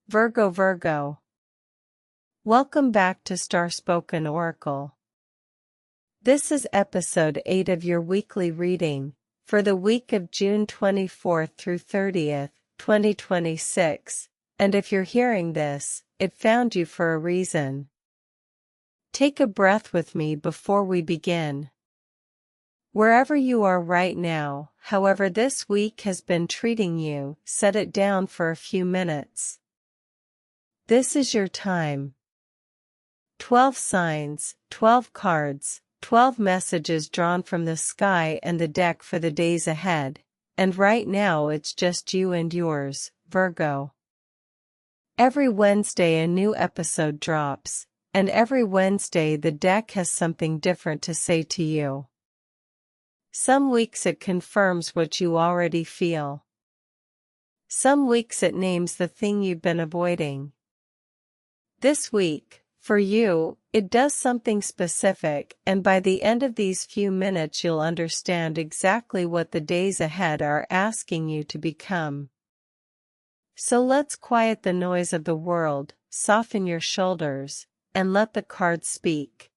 Virgo. Welcome back to Starspoken Oracle. This is episode 8 of your weekly reading, for the week of June 24th through 30th, 2026, and if you're hearing this, it found you for a reason. Take a breath with me before we begin. Wherever you are right now, however this week has been treating you, set it down for a few minutes. This is your time. 12 signs, 12 cards, 12 messages drawn from the sky and the deck for the days ahead, and right now it's just you and yours, Virgo. Every Wednesday a new episode drops, and every Wednesday the deck has something different to say to you. Some weeks it confirms what you already feel. Some weeks it names the thing you've been avoiding. This week, for you, it does something specific, and by the end of these few minutes you'll understand exactly what the days ahead are asking you to become. So let's quiet the noise of the world, soften your shoulders, and let the cards speak.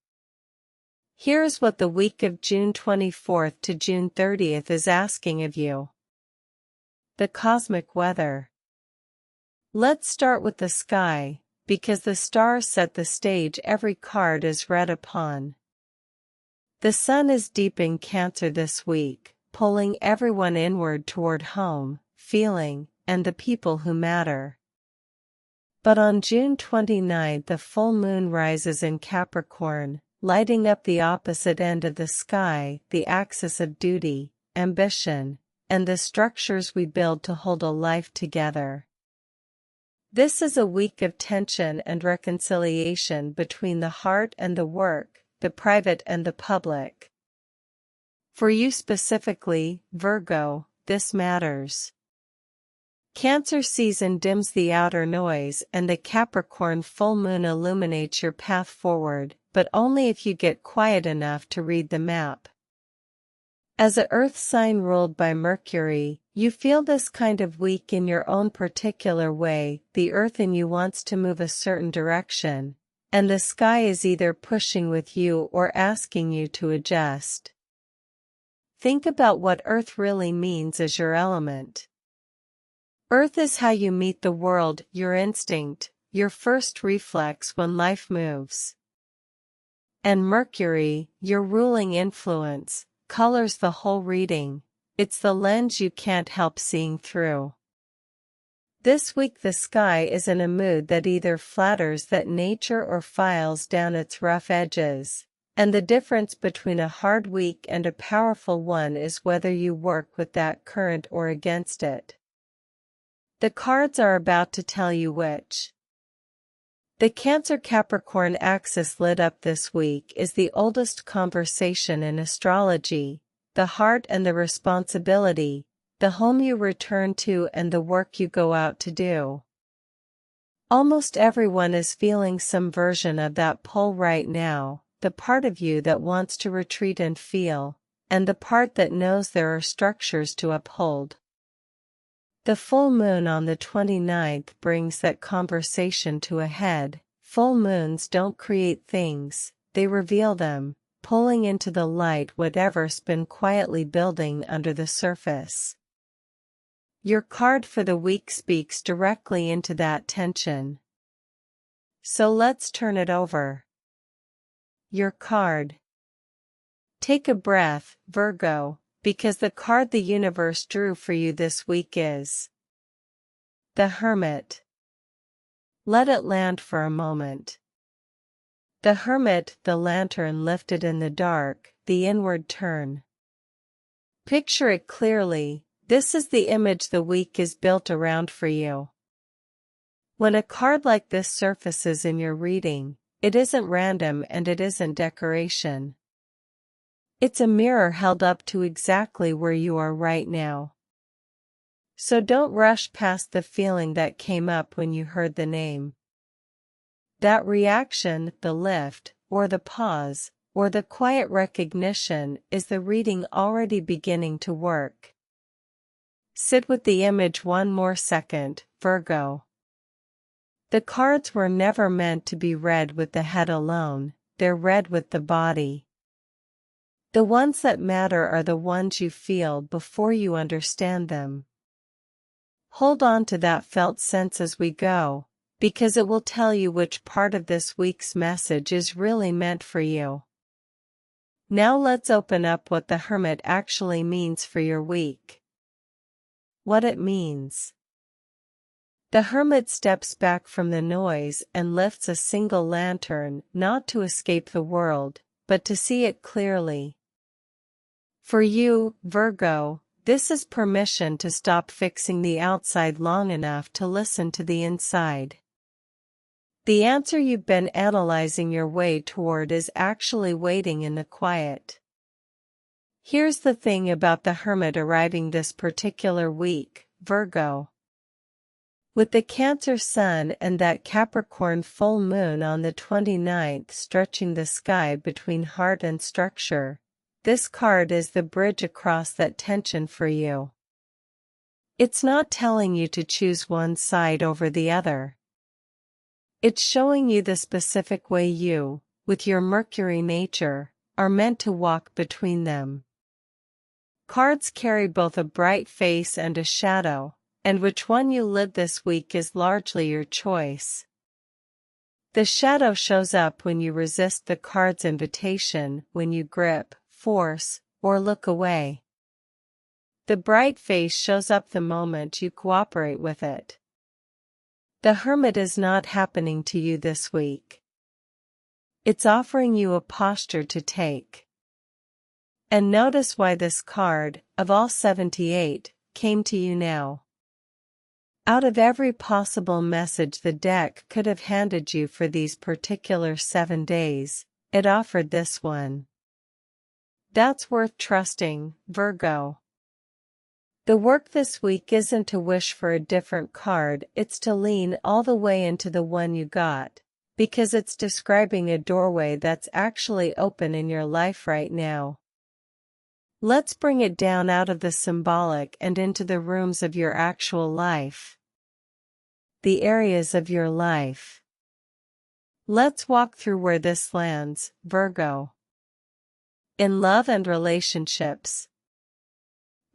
Here's what the week of June 24th to June 30th is asking of you. The cosmic weather. Let's start with the sky, because the stars set the stage every card is read upon. The sun is deep in Cancer this week, pulling everyone inward toward home, feeling, and the people who matter. But on June 29th the full moon rises in Capricorn, lighting up the opposite end of the sky, the axis of duty, ambition, and the structures we build to hold a life together. This is a week of tension and reconciliation between the heart and the work, the private and the public. For you specifically, Virgo, this matters. Cancer season dims the outer noise and the Capricorn full moon illuminates your path forward, but only if you get quiet enough to read the map. As a earth sign ruled by Mercury, you feel this kind of week in your own particular way. The earth in you wants to move a certain direction, and the sky is either pushing with you or asking you to adjust. Think about what earth really means as your element. Earth is how you meet the world, your instinct, your first reflex when life moves. And Mercury, your ruling influence, colors the whole reading. It's the lens you can't help seeing through. This week the sky is in a mood that either flatters that nature or files down its rough edges, and the difference between a hard week and a powerful one is whether you work with that current or against it. The cards are about to tell you which. The Cancer-Capricorn axis lit up this week is the oldest conversation in astrology, the heart and the responsibility, the home you return to and the work you go out to do. Almost everyone is feeling some version of that pull right now, the part of you that wants to retreat and feel, and the part that knows there are structures to uphold. The full moon on the 29th brings that conversation to a head. Full moons don't create things, they reveal them, pulling into the light whatever's been quietly building under the surface. Your card for the week speaks directly into that tension. So let's turn it over. Your card. Take a breath, Virgo, because the card the universe drew for you this week is the Hermit. Let it land for a moment. The Hermit, the lantern lifted in the dark, the inward turn. Picture it clearly, this is the image the week is built around for you. When a card like this surfaces in your reading, it isn't random and it isn't decoration. It's a mirror held up to exactly where you are right now. So don't rush past the feeling that came up when you heard the name. That reaction, the lift, or the pause, or the quiet recognition is the reading already beginning to work. Sit with the image one more second, Virgo. The cards were never meant to be read with the head alone, they're read with the body. The ones that matter are the ones you feel before you understand them. Hold on to that felt sense as we go, because it will tell you which part of this week's message is really meant for you. Now let's open up what the Hermit actually means for your week. What it means. The Hermit steps back from the noise and lifts a single lantern, not to escape the world, but to see it clearly. For you, Virgo, this is permission to stop fixing the outside long enough to listen to the inside. The answer you've been analyzing your way toward is actually waiting in the quiet. Here's the thing about the Hermit arriving this particular week, Virgo. With the Cancer Sun and that Capricorn Full Moon on the 29th stretching the sky between heart and structure, this card is the bridge across that tension for you. It's not telling you to choose one side over the other. It's showing you the specific way you, with your Mercury nature, are meant to walk between them. Cards carry both a bright face and a shadow, and which one you live this week is largely your choice. The shadow shows up when you resist the card's invitation, when you grip, force, or look away. The bright face shows up the moment you cooperate with it. The Hermit is not happening to you this week. It's offering you a posture to take. And notice why this card, of all 78, came to you now. Out of every possible message the deck could have handed you for these particular 7 days, it offered this one. That's worth trusting, Virgo. The work this week isn't to wish for a different card, it's to lean all the way into the one you got, because it's describing a doorway that's actually open in your life right now. Let's bring it down out of the symbolic and into the rooms of your actual life. The areas of your life. Let's walk through where this lands, Virgo. In love and relationships.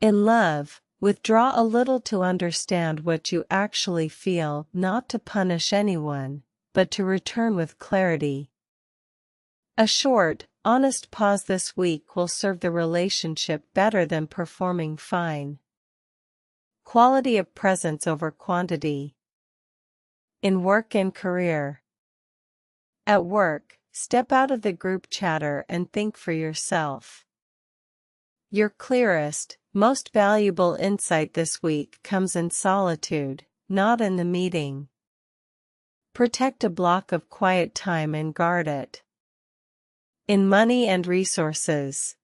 In love, withdraw a little to understand what you actually feel, not to punish anyone, but to return with clarity. A short, honest pause this week will serve the relationship better than performing fine. Quality of presence over quantity. In work and career. At work, step out of the group chatter and think for yourself. Your clearest, most valuable insight this week comes in solitude, not in the meeting. Protect a block of quiet time and guard it. In money and resources.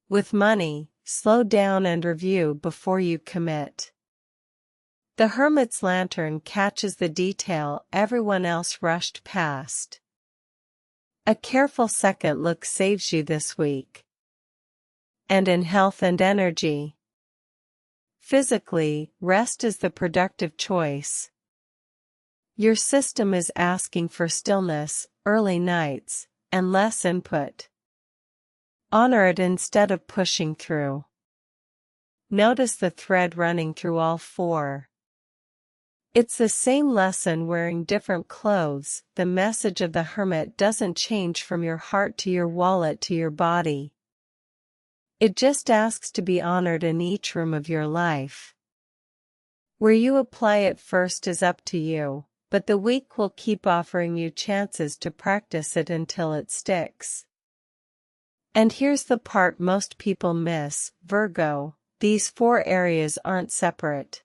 With money, slow down and review before you commit. The Hermit's lantern catches the detail everyone else rushed past. A careful second look saves you this week. And in health and energy. Physically, rest is the productive choice. Your system is asking for stillness, early nights, and less input. Honor it instead of pushing through. Notice the thread running through all 4. It's the same lesson wearing different clothes. The message of the Hermit doesn't change from your heart to your wallet to your body. It just asks to be honored in each room of your life. Where you apply it first is up to you, but the week will keep offering you chances to practice it until it sticks. And here's the part most people miss, Virgo, these 4 areas aren't separate.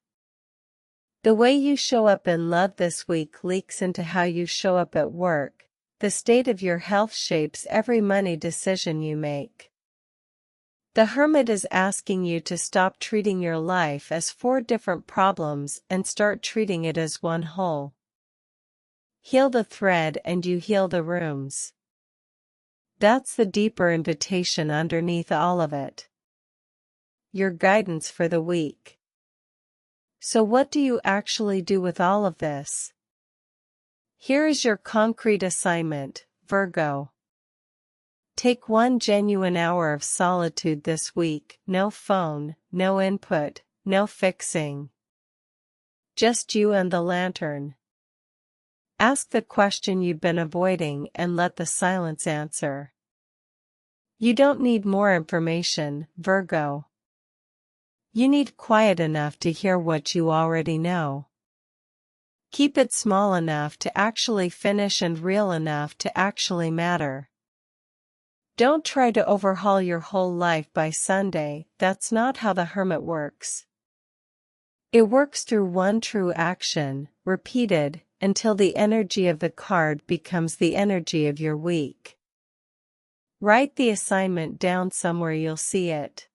The way you show up in love this week leaks into how you show up at work. The state of your health shapes every money decision you make. The Hermit is asking you to stop treating your life as 4 different problems and start treating it as one whole. Heal the thread and you heal the rooms. That's the deeper invitation underneath all of it. Your guidance for the week. So what do you actually do with all of this? Here is your concrete assignment, Virgo. Take 1 genuine hour of solitude this week. No phone, no input, no fixing. Just you and the lantern. Ask the question you've been avoiding and let the silence answer. You don't need more information, Virgo. You need quiet enough to hear what you already know. Keep it small enough to actually finish and real enough to actually matter. Don't try to overhaul your whole life by Sunday. That's not how the Hermit works. It works through one true action, repeated, until the energy of the card becomes the energy of your week. Write the assignment down somewhere you'll see it.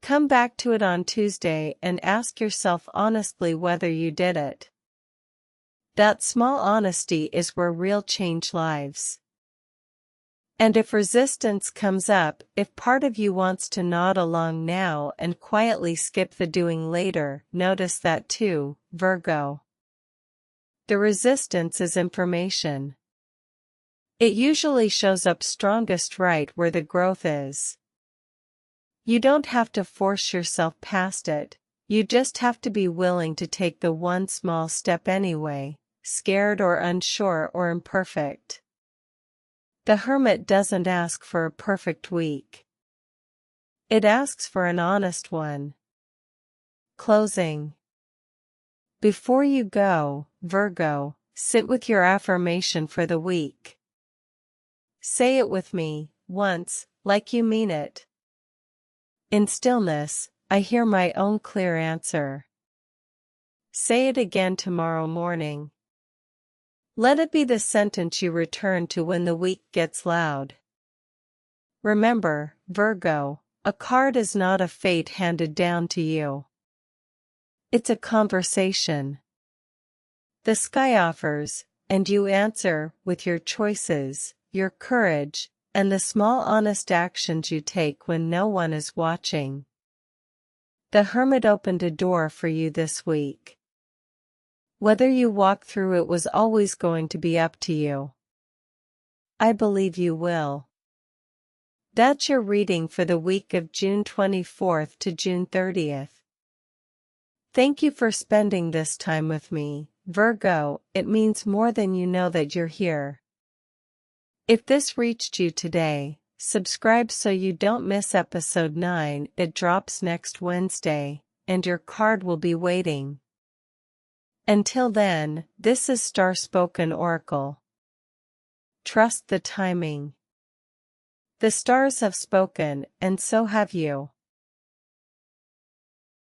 Come back to it on Tuesday and ask yourself honestly whether you did it. That small honesty is where real change lives. And if resistance comes up, if part of you wants to nod along now and quietly skip the doing later, notice that too, Virgo. The resistance is information. It usually shows up strongest right where the growth is. You don't have to force yourself past it, you just have to be willing to take the one small step anyway, scared or unsure or imperfect. The Hermit doesn't ask for a perfect week. It asks for an honest one. Closing. Before you go, Virgo, sit with your affirmation for the week. Say it with me, once, like you mean it. In stillness, I hear my own clear answer. Say it again tomorrow morning. Let it be the sentence you return to when the week gets loud. Remember, Virgo, a card is not a fate handed down to you. It's a conversation. The sky offers, and you answer with your choices, your courage, and the small honest actions you take when no one is watching. The Hermit opened a door for you this week. Whether you walk through it was always going to be up to you. I believe you will. That's your reading for the week of June 24th to June 30th. Thank you for spending this time with me, Virgo. It means more than you know that you're here. If this reached you today, subscribe so you don't miss episode 9. It drops next Wednesday, and your card will be waiting. Until then, this is Starspoken Oracle. Trust the timing. The stars have spoken, and so have you.